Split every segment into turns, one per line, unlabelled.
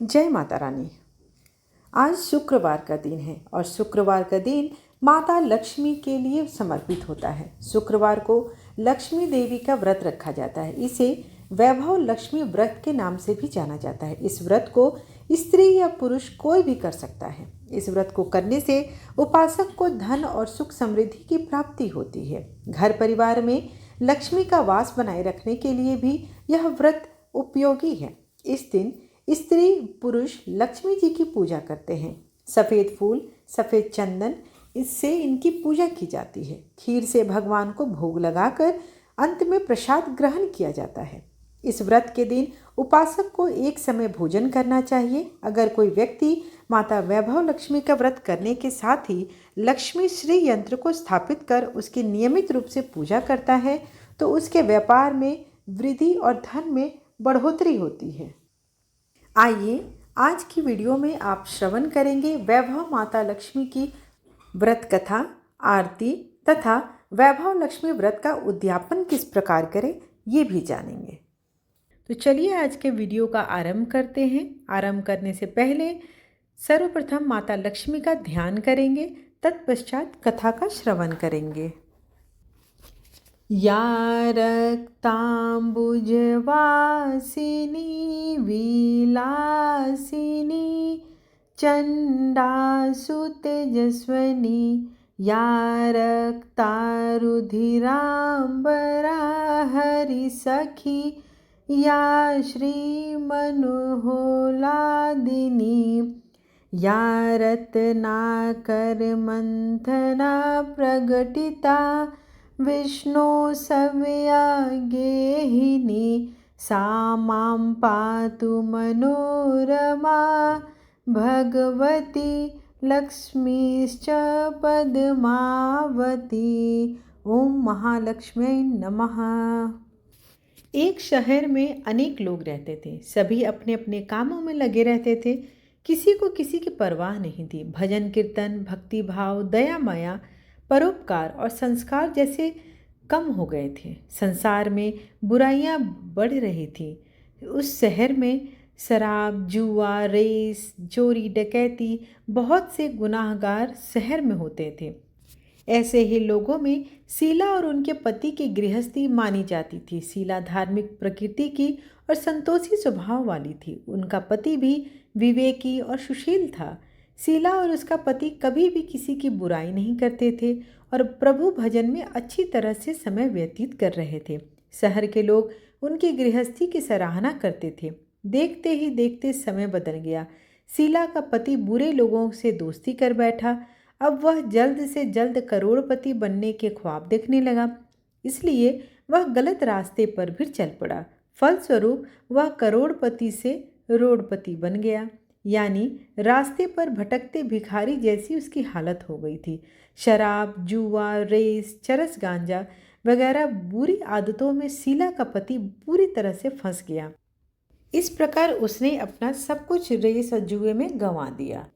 जय माता रानी। आज शुक्रवार का दिन है और शुक्रवार का दिन माता लक्ष्मी के लिए समर्पित होता है। शुक्रवार को लक्ष्मी देवी का व्रत रखा जाता है। इसे वैभव लक्ष्मी व्रत के नाम से भी जाना जाता है। इस व्रत को स्त्री या पुरुष कोई भी कर सकता है। इस व्रत को करने से उपासक को धन और सुख समृद्धि की प्राप्ति होती है। घर परिवार में लक्ष्मी का वास बनाए रखने के लिए भी यह व्रत उपयोगी है। इस दिन स्त्री पुरुष लक्ष्मी जी की पूजा करते हैं। सफ़ेद फूल, सफ़ेद चंदन, इससे इनकी पूजा की जाती है। खीर से भगवान को भोग लगाकर अंत में प्रसाद ग्रहण किया जाता है। इस व्रत के दिन उपासक को एक समय भोजन करना चाहिए। अगर कोई व्यक्ति माता वैभव लक्ष्मी का व्रत करने के साथ ही लक्ष्मी श्री यंत्र को स्थापित कर उसकी नियमित रूप से पूजा करता है तो उसके व्यापार में वृद्धि और धन में बढ़ोतरी होती है। आइए आज की वीडियो में आप श्रवण करेंगे वैभव माता लक्ष्मी की व्रत कथा, आरती तथा वैभव लक्ष्मी व्रत का उद्यापन किस प्रकार करें ये भी जानेंगे। तो चलिए आज के वीडियो का आरंभ करते हैं। आरंभ करने से पहले सर्वप्रथम माता लक्ष्मी का ध्यान करेंगे, तत्पश्चात कथा का श्रवण करेंगे। या रक्ताम्बुजवासिनी विलासिनी चण्डासुतेजस्विनी या रक्तारुधिराम्बरा हरिसखी या श्रीमनोहलादिनी या रत्नाकरमन्थना प्रगटिता विष्णु सव्या गेहिनी सा मां पातु मनोरमा भगवती लक्ष्मीश्च पद्मावती। ओम महालक्ष्मी नमः। एक शहर में अनेक लोग रहते थे। सभी अपने अपने कामों में लगे रहते थे। किसी को किसी की परवाह नहीं थी। भजन कीर्तन, भक्ति भाव, दया माया, परोपकार और संस्कार जैसे कम हो गए थे। संसार में बुराइयां बढ़ रही थी। उस शहर में शराब, जुआ, रेस, चोरी, डकैती, बहुत से गुनाहगार शहर में होते थे। ऐसे ही लोगों में शीला और उनके पति की गृहस्थी मानी जाती थी। शीला धार्मिक प्रकृति की और संतोषी स्वभाव वाली थी। उनका पति भी विवेकी और सुशील था। शीला और उसका पति कभी भी किसी की बुराई नहीं करते थे और प्रभु भजन में अच्छी तरह से समय व्यतीत कर रहे थे। शहर के लोग उनकी गृहस्थी की सराहना करते थे। देखते ही देखते समय बदल गया। शीला का पति बुरे लोगों से दोस्ती कर बैठा। अब वह जल्द से जल्द करोड़पति बनने के ख्वाब देखने लगा, इसलिए वह गलत रास्ते पर भी चल पड़ा। फलस्वरूप वह करोड़पति से रोड़पति बन गया, यानी रास्ते पर भटकते भिखारी जैसी उसकी हालत हो गई थी। शराब, जुआ, रेस, चरस गांजा वगैरह बुरी आदतों में शीला का पति पूरी तरह से फंस गया। इस प्रकार उसने अपना सब कुछ रेस और जुए में गंवा दिया।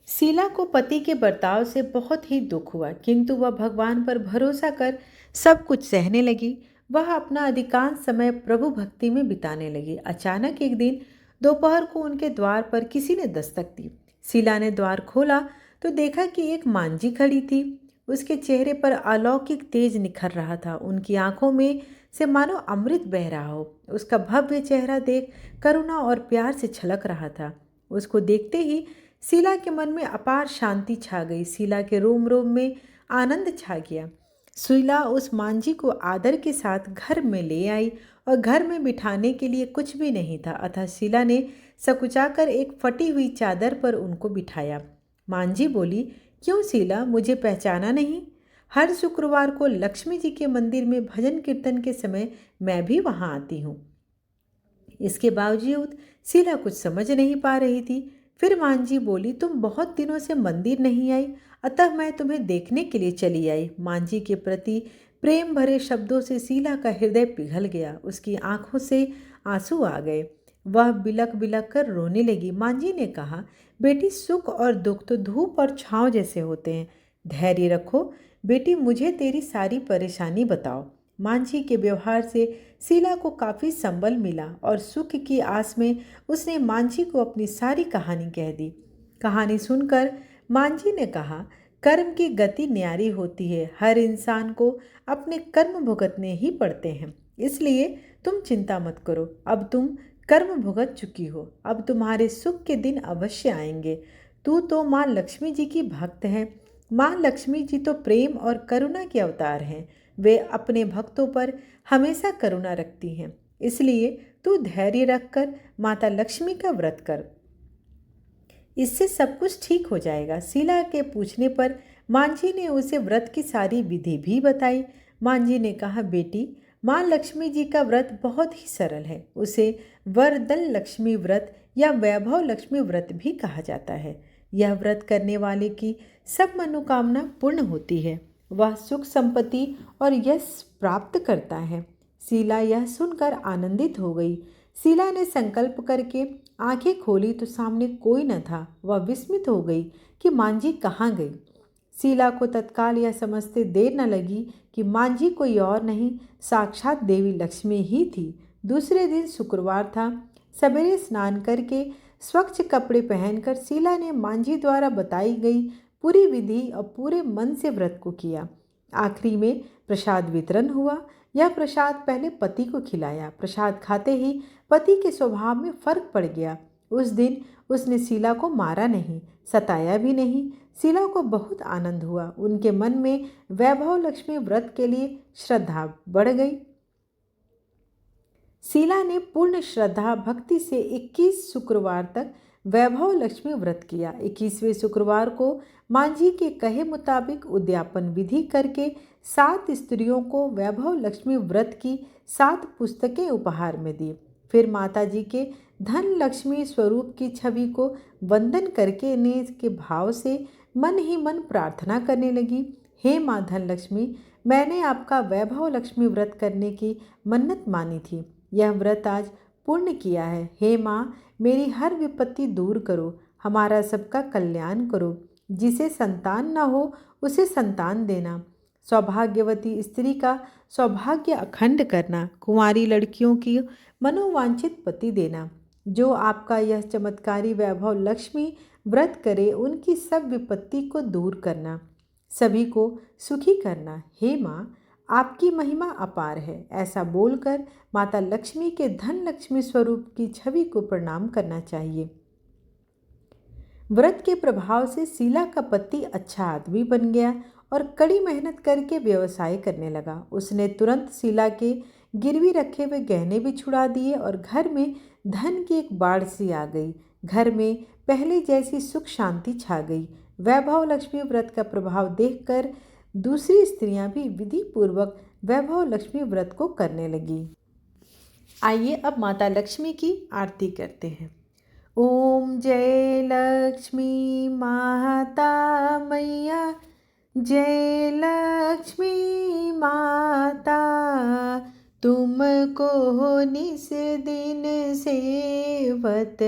शीला को पति के बर्ताव से बहुत ही दुख हुआ, किंतु वह भगवान पर भरोसा कर सब कुछ सहने लगी। वह अपना अधिकांश समय प्रभु भक्ति में बिताने लगी। अचानक एक दिन दोपहर को उनके द्वार पर किसी ने दस्तक दी। शीला ने द्वार खोला तो देखा कि एक मांझी खड़ी थी। उसके चेहरे पर अलौकिक तेज निखर रहा था। उनकी आंखों में से मानो अमृत बह रहा हो। उसका भव्य चेहरा देख करुणा और प्यार से छलक रहा था। उसको देखते ही शीला के मन में अपार शांति छा गई। शीला के रोम रोम में आनंद छा गया। शीला उस मांझी को आदर के साथ घर में ले आई और घर में बिठाने के लिए कुछ भी नहीं था, अतः शीला ने सकुचाकर एक फटी हुई चादर पर उनको बिठाया। मांझी बोली, क्यों शीला, मुझे पहचाना नहीं? हर शुक्रवार को लक्ष्मी जी के मंदिर में भजन कीर्तन के समय मैं भी वहाँ आती हूँ। इसके बावजूद शीला कुछ समझ नहीं पा रही थी। फिर मांझी बोली, तुम बहुत दिनों से मंदिर नहीं आई, अतः मैं तुम्हें देखने के लिए चली आई। मांझी के प्रति प्रेम भरे शब्दों से शीला का हृदय पिघल गया। उसकी आंखों से आंसू आ गए। वह बिलक बिलक कर रोने लगी। मांझी ने कहा, बेटी, सुख और दुख तो धूप और छाँव जैसे होते हैं। धैर्य रखो बेटी, मुझे तेरी सारी परेशानी बताओ। मांझी के व्यवहार से शीला को काफ़ी संबल मिला और सुख की आस में उसने मांझी को अपनी सारी कहानी कह दी। कहानी सुनकर मांझी ने कहा, कर्म की गति न्यारी होती है, हर इंसान को अपने कर्म भुगतने ही पड़ते हैं, इसलिए तुम चिंता मत करो। अब तुम कर्म भुगत चुकी हो, अब तुम्हारे सुख के दिन अवश्य आएंगे। तू तो माँ लक्ष्मी जी की भक्त है। माँ लक्ष्मी जी तो प्रेम और करुणा के अवतार हैं। वे अपने भक्तों पर हमेशा करुणा रखती हैं, इसलिए तू धैर्य रखकर माता लक्ष्मी का व्रत कर, इससे सब कुछ ठीक हो जाएगा। शीला के पूछने पर मांझी ने उसे व्रत की सारी विधि भी बताई। मांझी ने कहा, बेटी, माँ लक्ष्मी जी का व्रत बहुत ही सरल है। उसे वरदल लक्ष्मी व्रत या वैभव लक्ष्मी व्रत भी कहा जाता है। यह व्रत करने वाले की सब मनोकामना पूर्ण होती है। वह सुख संपत्ति और यश प्राप्त करता है। शीला यह सुनकर आनंदित हो गई। शीला ने संकल्प करके आंखें खोली तो सामने कोई न था। वह विस्मित हो गई कि मांझी कहाँ गई। शीला को तत्काल यह समझते देर न लगी कि मांझी कोई और नहीं, साक्षात देवी लक्ष्मी ही थी। दूसरे दिन शुक्रवार था। सवेरे स्नान करके स्वच्छ कपड़े पहनकर शीला ने मांझी द्वारा बताई गई पूरी विधि और पूरे मन से व्रत को किया। आखिरी में प्रसाद वितरण हुआ। यह प्रसाद पहले पति को खिलाया। प्रसाद खाते ही पति के स्वभाव में फर्क पड़ गया। उस दिन उसने शीला को मारा नहीं, सताया भी नहीं। शीला को बहुत आनंद हुआ। उनके मन में वैभव लक्ष्मी व्रत के लिए श्रद्धा बढ़ गई। शीला ने पूर्ण श्रद्धा भक्ति से 21 शुक्रवार तक वैभव लक्ष्मी व्रत किया। 21वें शुक्रवार को मांझी के कहे मुताबिक उद्यापन विधि करके 7 स्त्रियों को वैभव लक्ष्मी व्रत की 7 पुस्तकें उपहार में दी। फिर माताजी के धन लक्ष्मी स्वरूप की छवि को वंदन करके ने के भाव से मन ही मन प्रार्थना करने लगी, हे माँ धन लक्ष्मी, मैंने आपका वैभव लक्ष्मी व्रत करने की मन्नत मानी थी। यह व्रत आज पूर्ण किया है। हे माँ, मेरी हर विपत्ति दूर करो, हमारा सबका कल्याण करो। जिसे संतान न हो उसे संतान देना, सौभाग्यवती स्त्री का सौभाग्य अखंड करना, कुंवारी लड़कियों की मनोवांछित पति देना। जो आपका यह चमत्कारी वैभव लक्ष्मी व्रत करे उनकी सब विपत्ति को दूर करना, सभी को सुखी करना। हे माँ, आपकी महिमा अपार है। ऐसा बोलकर माता लक्ष्मी के धन लक्ष्मी स्वरूप की छवि को प्रणाम करना चाहिए। व्रत के प्रभाव से शीला का पति अच्छा आदमी बन गया और कड़ी मेहनत करके व्यवसाय करने लगा। उसने तुरंत शीला के गिरवी रखे हुए गहने भी छुड़ा दिए और घर में धन की एक बाढ़ सी आ गई। घर में पहले जैसी सुख शांति छा गई। वैभव लक्ष्मी व्रत का प्रभाव देखकर दूसरी स्त्रियां भी विधि पूर्वक वैभव लक्ष्मी व्रत को करने लगी। आइए अब माता लक्ष्मी की आरती करते हैं। ओम जय लक्ष्मी माता मैया, जय लक्ष्मी माता, तुमको निस दिन सेवत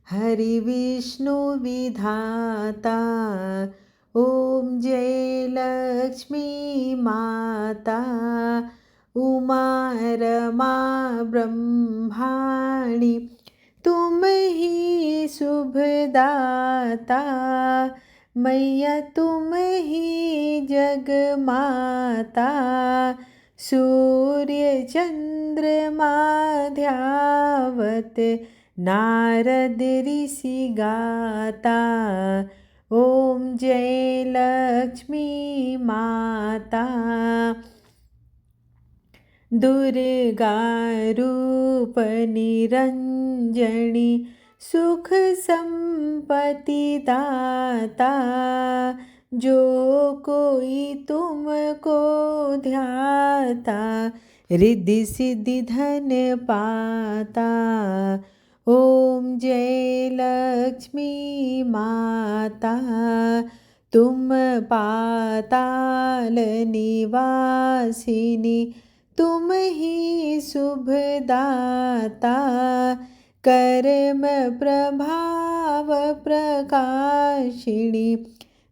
हरि विष्णु विधाता। ओम जय लक्ष्मी माता, उमा रमा ब्रह्माणी, तुम ही शुभदाता। मैया तुम ही जग माता, सूर्य चंद्रमा ध्यावत नारद ऋषि गाता। ओम जय लक्ष्मी माता, दुर्गा रूप निरंजनी, सुख संपत्ति दाता। जो कोई तुमको ध्याता, रिद्धि सिद्धि धन पाता। ओम जय लक्ष्मी माता, तुम पाताल निवासिनी, तुम ही शुभदाता। कर्म प्रभाव प्रकाशिनी,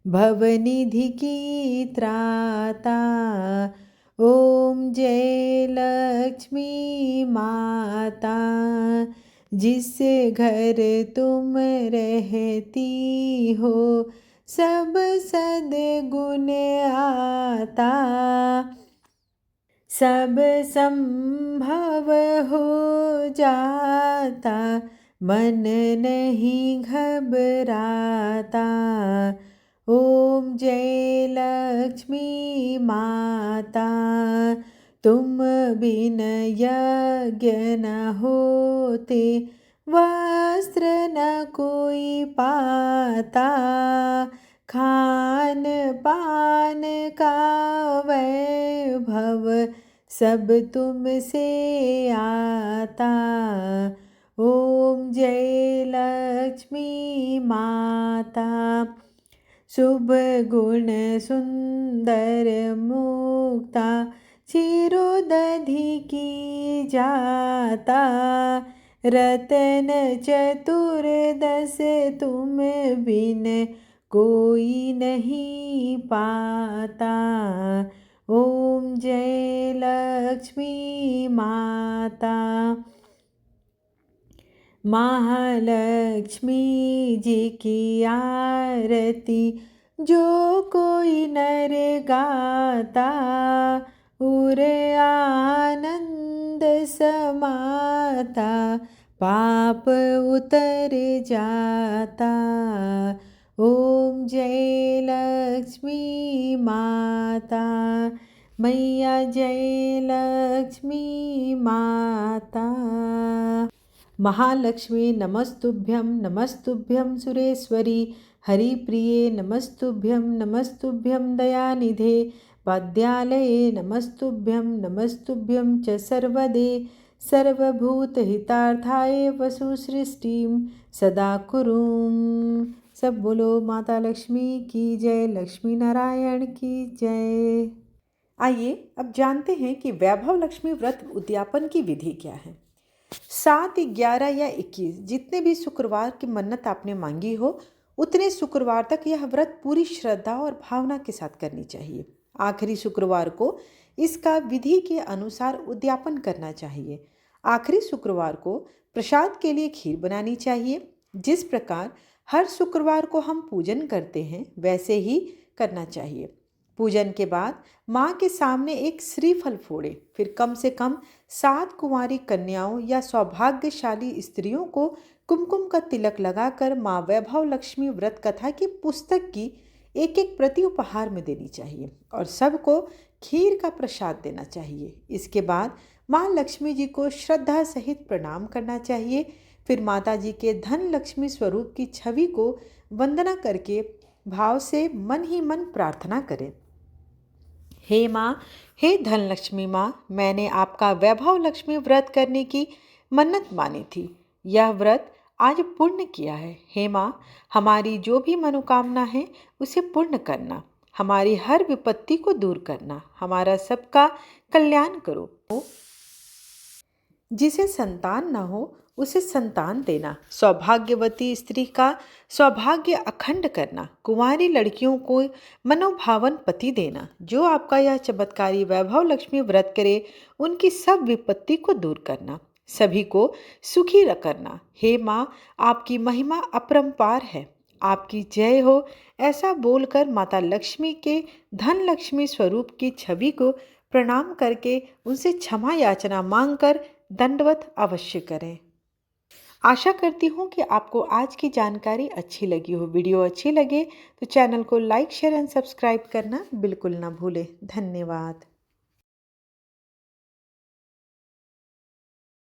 भवनिधि की त्राता। ओम जय लक्ष्मी माता, जिस घर तुम रहती हो सब सद्गुण आता, सब संभव हो जाता, मन नहीं घबराता। ओम जय लक्ष्मी माता, तुम बिन यज्ञ न होते, वस्त्र न कोई पाता, खान पान का वैभव सब तुमसे आता। ओम जय लक्ष्मी माता, शुभ गुण सुंदर मुक्ता, क्षीरोदधि की जाता, रतन चतुर्दश तुम बिन कोई नहीं पाता। ओम जय लक्ष्मी माता, महालक्ष्मी जी की आरती जो कोई नर गाता, उर आनंद समाता, पाप उतर जाता। ओम जय लक्ष्मी माता, मैया जय लक्ष्मी माता। महालक्ष्मी नमस्तुभ्यं नमस्तुभ्यं सुरेश्वरी, हरिप्रिये नमस्तुभ्यं नमस्तुभ्यं दयानिधे, वाद्यालये नमस्तुभ्यं नमस्तुभ्यं च सर्वदे, सर्वभूतहितार्थाय वसुसृष्टिं सदा कुरुम। सब बोलो माता लक्ष्मी की जय, लक्ष्मी नारायण की जय। आइए अब जानते हैं कि वैभव लक्ष्मी व्रत उद्यापन की विधि क्या है। 7, 11 या 21 जितने भी शुक्रवार की मन्नत आपने मांगी हो उतने शुक्रवार तक यह व्रत पूरी श्रद्धा और भावना के साथ करनी चाहिए। आखिरी शुक्रवार को इसका विधि के अनुसार उद्यापन करना चाहिए। आखिरी शुक्रवार को प्रसाद के लिए खीर बनानी चाहिए। जिस प्रकार हर शुक्रवार को हम पूजन करते हैं वैसे ही करना चाहिए। पूजन के बाद माँ के सामने एक श्रीफल फोड़े, फिर कम से कम 7 कुंवारी कन्याओं या सौभाग्यशाली स्त्रियों को कुमकुम का तिलक लगाकर माँ वैभव लक्ष्मी व्रत कथा की पुस्तक की एक एक प्रति उपहार में देनी चाहिए और सबको खीर का प्रसाद देना चाहिए। इसके बाद माँ लक्ष्मी जी को श्रद्धा सहित प्रणाम करना चाहिए। फिर माता जी के धन लक्ष्मी स्वरूप की छवि को वंदना करके भाव से मन ही मन प्रार्थना करें। हे माँ, हे धन लक्ष्मी माँ, मैंने आपका वैभव लक्ष्मी व्रत करने की मन्नत मानी थी। यह व्रत आज पूर्ण किया है। हे माँ, हमारी जो भी मनोकामना है उसे पूर्ण करना, हमारी हर विपत्ति को दूर करना, हमारा सबका कल्याण करो। जिसे संतान न हो उसे संतान देना, सौभाग्यवती स्त्री का सौभाग्य अखंड करना, कुंवारी लड़कियों को मनोभावन पति देना। जो आपका यह चमत्कारी वैभव लक्ष्मी व्रत करे उनकी सब विपत्ति को दूर करना, सभी को सुखी करना। हे माँ, आपकी महिमा अपरंपार है, आपकी जय हो। ऐसा बोलकर माता लक्ष्मी के धन लक्ष्मी स्वरूप की छवि को प्रणाम करके उनसे क्षमा याचना मांगकर दंडवत अवश्य करें। आशा करती हूँ कि आपको आज की जानकारी अच्छी लगी हो। वीडियो अच्छी लगे तो चैनल को लाइक, शेयर एंड सब्सक्राइब करना बिल्कुल ना भूलें। धन्यवाद।